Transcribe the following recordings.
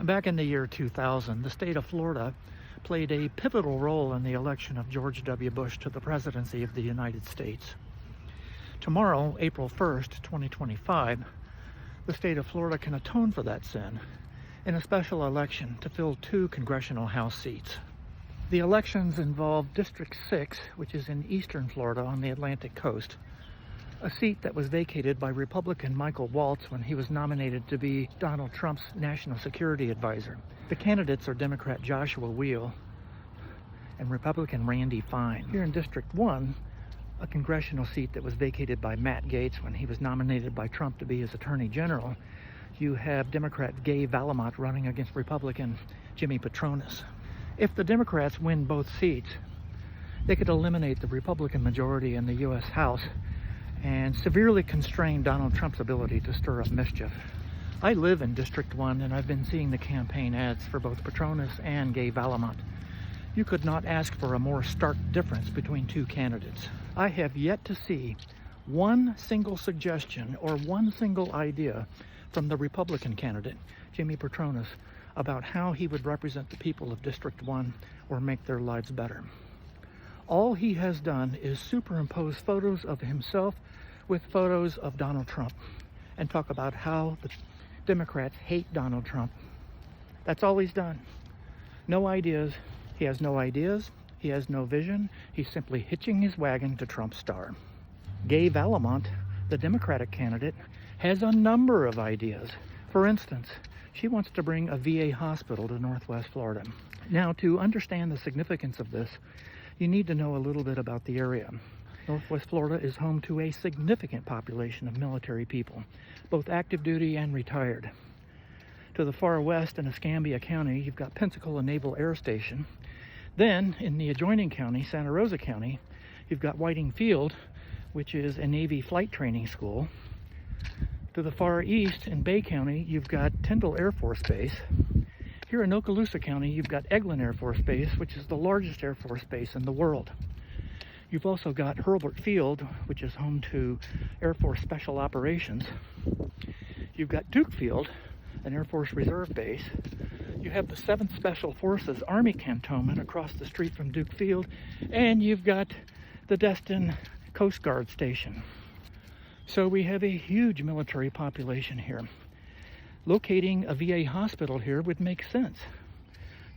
Back in the year 2000, the state of Florida played a pivotal role in the election of George W. Bush to the presidency of the United States. Tomorrow, April 1st, 2025, the state of Florida can atone for that sin in a special election to fill 2 congressional House seats. The elections involve District 6, which is in eastern Florida on the Atlantic coast, a seat that was vacated by Republican Michael Waltz when he was nominated to be Donald Trump's national security advisor. The candidates are Democrat Joshua Weil and Republican Randy Fine. Here in District 1, a congressional seat that was vacated by Matt Gaetz when he was nominated by Trump to be his Attorney General, you have Democrat Gay Valamont running against Republican Jimmy Patronis. If the Democrats win both seats, they could eliminate the Republican majority in the U.S. House and severely constrain Donald Trump's ability to stir up mischief. I live in District 1 and I've been seeing the campaign ads for both Patronis and Gay Valamont. You could not ask for a more stark difference between 2 candidates. I have yet to see one single suggestion or one single idea from the Republican candidate, Jimmy Patronis, about how he would represent the people of District 1 or make their lives better. All he has done is superimpose photos of himself with photos of Donald Trump and talk about how the Democrats hate Donald Trump. That's all he's done. No ideas. He has no ideas. He has no vision. He's simply hitching his wagon to Trump's star. Gay Valamont, the Democratic candidate, has a number of ideas. For instance, she wants to bring a VA hospital to Northwest Florida. Now, to understand the significance of this, you need to know a little bit about the area. Northwest Florida is home to a significant population of military people, both active duty and retired. To the far west in Escambia County, you've got Pensacola Naval Air Station. Then, in the adjoining county, Santa Rosa County, you've got Whiting Field, which is a Navy flight training school. To the far east in Bay County, you've got Tyndall Air Force Base. Here in Okaloosa County, you've got Eglin Air Force Base, which is the largest Air Force base in the world. You've also got Hurlburt Field, which is home to Air Force Special Operations. You've got Duke Field, an Air Force Reserve base. You have the 7th Special Forces Army Cantonment across the street from Duke Field. And you've got the Destin Coast Guard Station. So we have a huge military population here. Locating a VA hospital here would make sense.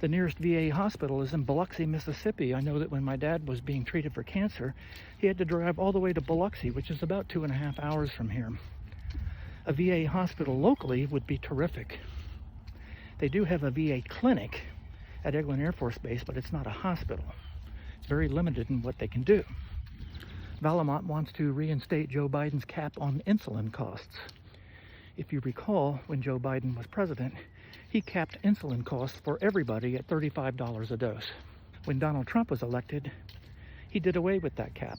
The nearest VA hospital is in Biloxi, Mississippi. I know that when my dad was being treated for cancer, he had to drive all the way to Biloxi, which is about 2.5 hours from here. A VA hospital locally would be terrific. They do have a VA clinic at Eglin Air Force Base, but it's not a hospital. It's very limited in what they can do. Valamont wants to reinstate Joe Biden's cap on insulin costs. If you recall, when Joe Biden was president, he capped insulin costs for everybody at $35 a dose. When Donald Trump was elected, he did away with that cap.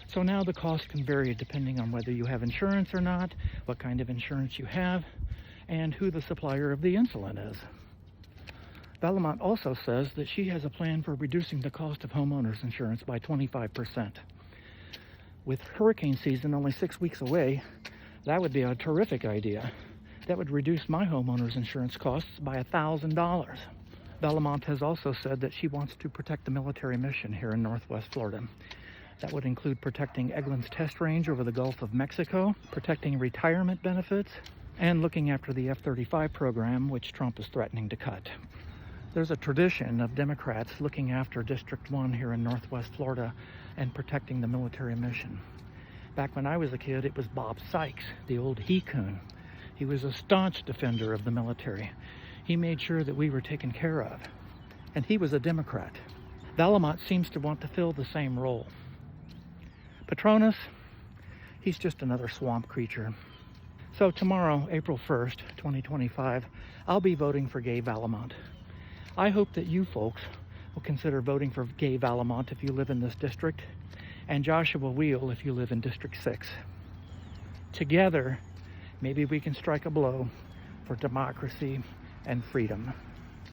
So now the cost can vary depending on whether you have insurance or not, what kind of insurance you have, and who the supplier of the insulin is. Valamont also says that she has a plan for reducing the cost of homeowners insurance by 25%. With hurricane season only 6 weeks away, that would be a terrific idea. That would reduce my homeowner's insurance costs by $1,000. Valamont has also said that she wants to protect the military mission here in Northwest Florida. That would include protecting Eglin's test range over the Gulf of Mexico, protecting retirement benefits, and looking after the F-35 program, which Trump is threatening to cut. There's a tradition of Democrats looking after District 1 here in Northwest Florida and protecting the military mission. Back when I was a kid, it was Bob Sykes, the old he-coon. He was a staunch defender of the military. He made sure that we were taken care of. And he was a Democrat. Valamont seems to want to fill the same role. Patronis, he's just another swamp creature. So tomorrow, April 1st, 2025, I'll be voting for Gay Valamont. I hope that you folks will consider voting for Gay Valamont if you live in this district, and Joshua Weil if you live in District 6. Together, maybe we can strike a blow for democracy and freedom.